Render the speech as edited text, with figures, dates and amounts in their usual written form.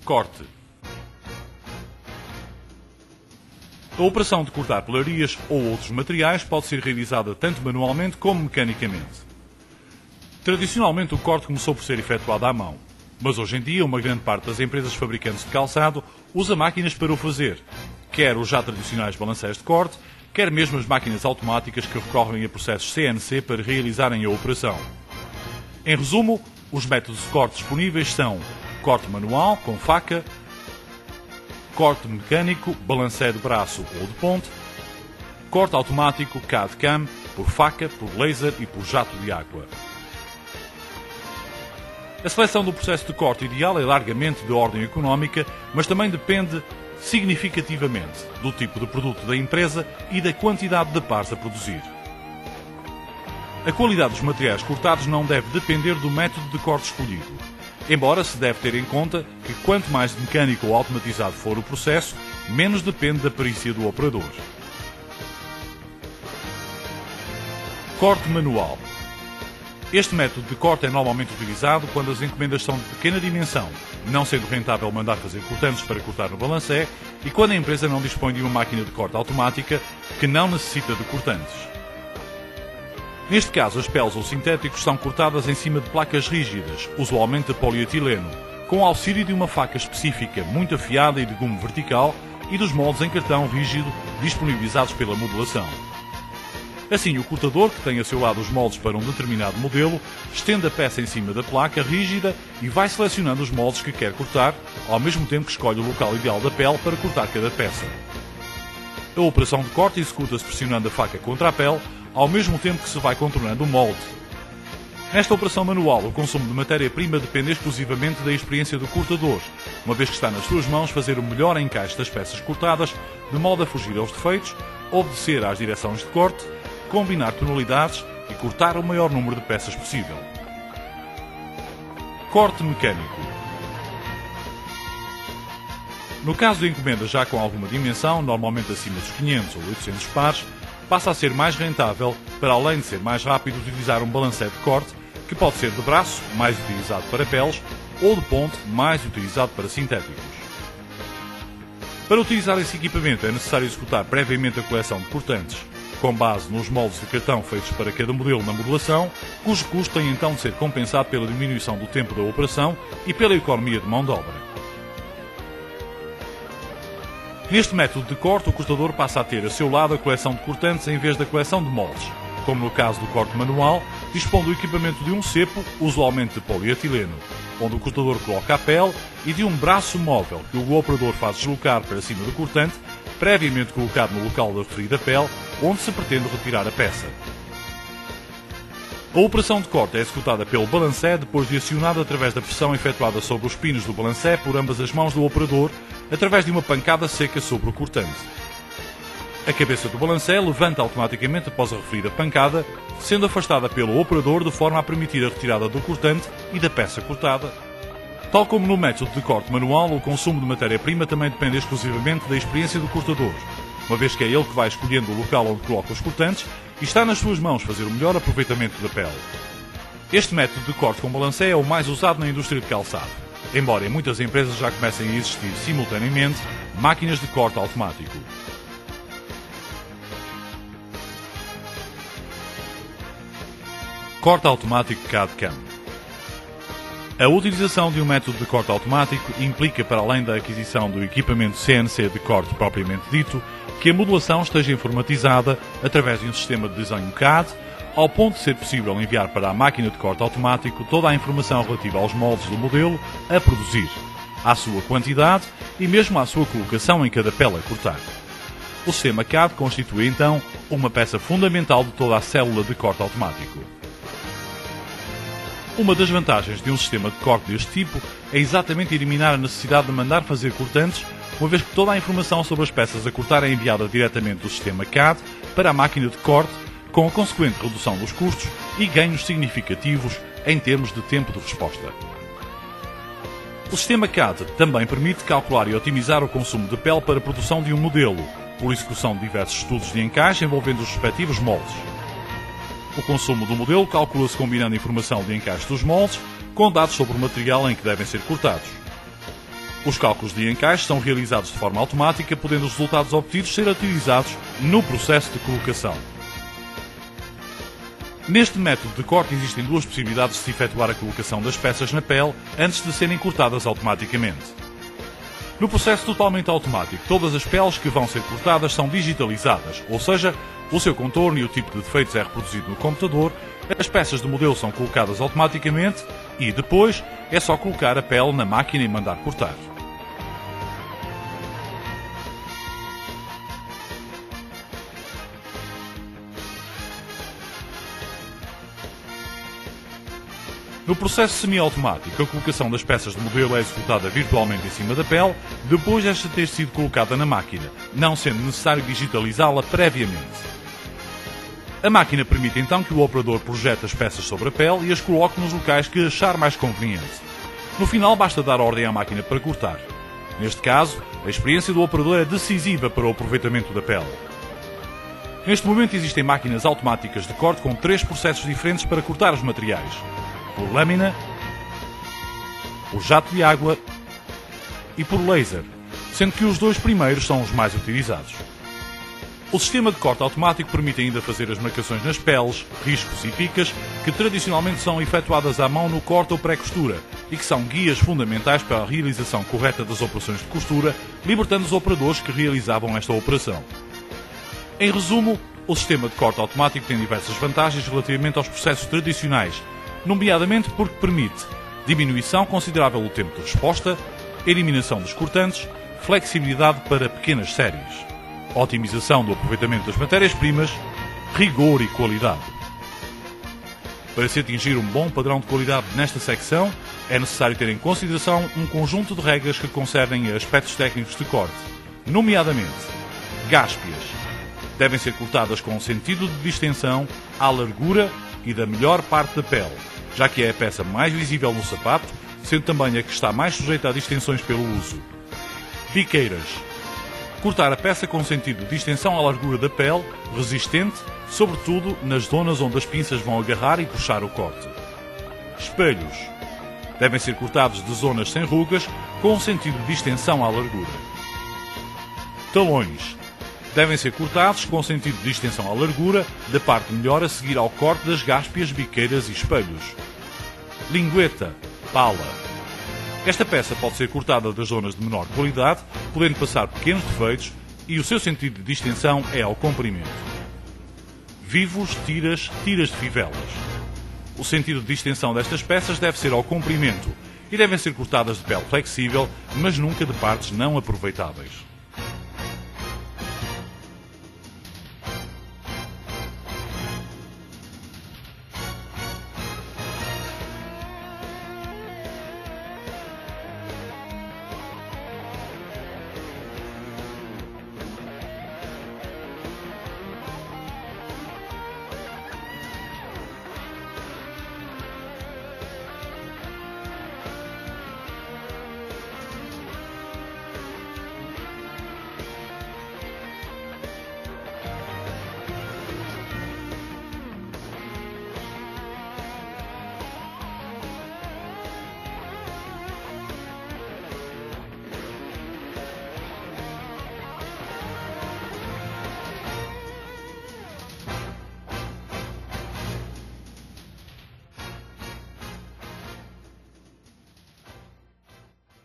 Corte. A operação de cortar pelarias ou outros materiais pode ser realizada tanto manualmente como mecanicamente. Tradicionalmente o corte começou por ser efetuado à mão, mas hoje em dia uma grande parte das empresas fabricantes de calçado usa máquinas para o fazer, quer os já tradicionais balancés de corte, quer mesmo as máquinas automáticas que recorrem a processos CNC para realizarem a operação. Em resumo, os métodos de corte disponíveis são corte manual, com faca, corte mecânico, balancé de braço ou de ponte, corte automático, CAD/CAM, por faca, por laser e por jato de água. A seleção do processo de corte ideal é largamente de ordem económica, mas também depende significativamente do tipo de produto da empresa e da quantidade de pares a produzir. A qualidade dos materiais cortados não deve depender do método de corte escolhido, embora se deve ter em conta que quanto mais mecânico ou automatizado for o processo, menos depende da perícia do operador. Corte manual. Este método de corte é normalmente utilizado quando as encomendas são de pequena dimensão, não sendo rentável mandar fazer cortantes para cortar no balancé, e quando a empresa não dispõe de uma máquina de corte automática que não necessita de cortantes. Neste caso, as peles ou sintéticos são cortadas em cima de placas rígidas, usualmente de polietileno, com o auxílio de uma faca específica muito afiada e de gume vertical e dos moldes em cartão rígido disponibilizados pela modelação. Assim, o cortador, que tem a seu lado os moldes para um determinado modelo, estende a peça em cima da placa rígida e vai selecionando os moldes que quer cortar, ao mesmo tempo que escolhe o local ideal da pele para cortar cada peça. A operação de corte executa-se pressionando a faca contra a pele, ao mesmo tempo que se vai contornando o molde. Nesta operação manual, o consumo de matéria-prima depende exclusivamente da experiência do cortador, uma vez que está nas suas mãos fazer o melhor encaixe das peças cortadas, de modo a fugir aos defeitos, obedecer às direções de corte, combinar tonalidades e cortar o maior número de peças possível. Corte mecânico. No caso de encomendas já com alguma dimensão, normalmente acima dos 500 ou 800 pares, passa a ser mais rentável, para além de ser mais rápido, utilizar um balancé de corte, que pode ser de braço, mais utilizado para peles, ou de ponte, mais utilizado para sintéticos. Para utilizar esse equipamento é necessário executar previamente a coleção de cortantes, com base nos moldes de cartão feitos para cada modelo na modelação, cujo custo tem então de ser compensado pela diminuição do tempo da operação e pela economia de mão de obra. Neste método de corte, o cortador passa a ter a seu lado a coleção de cortantes em vez da coleção de moldes, como no caso do corte manual, dispõe do equipamento de um cepo, usualmente de polietileno, onde o cortador coloca a pele, e de um braço móvel que o operador faz deslocar para cima do cortante, previamente colocado no local da referida pele, onde se pretende retirar a peça. A operação de corte é executada pelo balancé depois de acionado através da pressão efetuada sobre os pinos do balancé por ambas as mãos do operador, através de uma pancada seca sobre o cortante. A cabeça do balancé levanta automaticamente após a referida pancada, sendo afastada pelo operador de forma a permitir a retirada do cortante e da peça cortada. Tal como no método de corte manual, o consumo de matéria-prima também depende exclusivamente da experiência do cortador, uma vez que é ele que vai escolhendo o local onde coloca os cortantes e está nas suas mãos fazer o melhor aproveitamento da pele. Este método de corte com balancé é o mais usado na indústria de calçado, embora em muitas empresas já comecem a existir simultaneamente máquinas de corte automático. Corte automático CAD/CAM. A utilização de um método de corte automático implica, para além da aquisição do equipamento CNC de corte propriamente dito, que a modelação esteja informatizada através de um sistema de desenho CAD, ao ponto de ser possível enviar para a máquina de corte automático toda a informação relativa aos moldes do modelo a produzir, à sua quantidade e mesmo à sua colocação em cada pele a cortar. O sistema CAD constitui, então, uma peça fundamental de toda a célula de corte automático. Uma das vantagens de um sistema de corte deste tipo é exatamente eliminar a necessidade de mandar fazer cortantes, uma vez que toda a informação sobre as peças a cortar é enviada diretamente do sistema CAD para a máquina de corte, com a consequente redução dos custos e ganhos significativos em termos de tempo de resposta. O sistema CAD também permite calcular e otimizar o consumo de pele para a produção de um modelo, por execução de diversos estudos de encaixe envolvendo os respectivos moldes. O consumo do modelo calcula-se combinando a informação de encaixe dos moldes com dados sobre o material em que devem ser cortados. Os cálculos de encaixe são realizados de forma automática, podendo os resultados obtidos ser utilizados no processo de colocação. Neste método de corte existem duas possibilidades de se efetuar a colocação das peças na pele antes de serem cortadas automaticamente. No processo totalmente automático, todas as peles que vão ser cortadas são digitalizadas, ou seja, o seu contorno e o tipo de defeitos é reproduzido no computador, as peças do modelo são colocadas automaticamente e, depois, é só colocar a pele na máquina e mandar cortar. No processo semiautomático, a colocação das peças do modelo é executada virtualmente em cima da pele, depois desta ter sido colocada na máquina, não sendo necessário digitalizá-la previamente. A máquina permite então que o operador projete as peças sobre a pele e as coloque nos locais que achar mais conveniente. No final, basta dar ordem à máquina para cortar. Neste caso, a experiência do operador é decisiva para o aproveitamento da pele. Neste momento existem máquinas automáticas de corte com 3 processos diferentes para cortar os materiais: por lâmina, por jato de água e por laser, sendo que os dois primeiros são os mais utilizados. O sistema de corte automático permite ainda fazer as marcações nas peles, riscos e picas que tradicionalmente são efetuadas à mão no corte ou pré-costura e que são guias fundamentais para a realização correta das operações de costura, libertando os operadores que realizavam esta operação. Em resumo, o sistema de corte automático tem diversas vantagens relativamente aos processos tradicionais, nomeadamente porque permite diminuição considerável do tempo de resposta, eliminação dos cortantes, flexibilidade para pequenas séries, otimização do aproveitamento das matérias-primas, rigor e qualidade. Para se atingir um bom padrão de qualidade nesta secção, é necessário ter em consideração um conjunto de regras que concernem a aspectos técnicos de corte, nomeadamente: gáspias devem ser cortadas com sentido de distensão à largura e da melhor parte da pele, já que é a peça mais visível no sapato, sendo também a que está mais sujeita a distensões pelo uso. Biqueiras: cortar a peça com sentido de distensão à largura da pele, resistente, sobretudo nas zonas onde as pinças vão agarrar e puxar o corte. Espelhos: devem ser cortados de zonas sem rugas, com sentido de distensão à largura. Talões: devem ser cortados com sentido de distensão à largura, da parte melhor a seguir ao corte das gáspias, biqueiras e espelhos. Lingueta, pala: esta peça pode ser cortada das zonas de menor qualidade, podendo passar pequenos defeitos, e o seu sentido de distensão é ao comprimento. Vivos, tiras de fivelas: o sentido de distensão destas peças deve ser ao comprimento e devem ser cortadas de pele flexível, mas nunca de partes não aproveitáveis.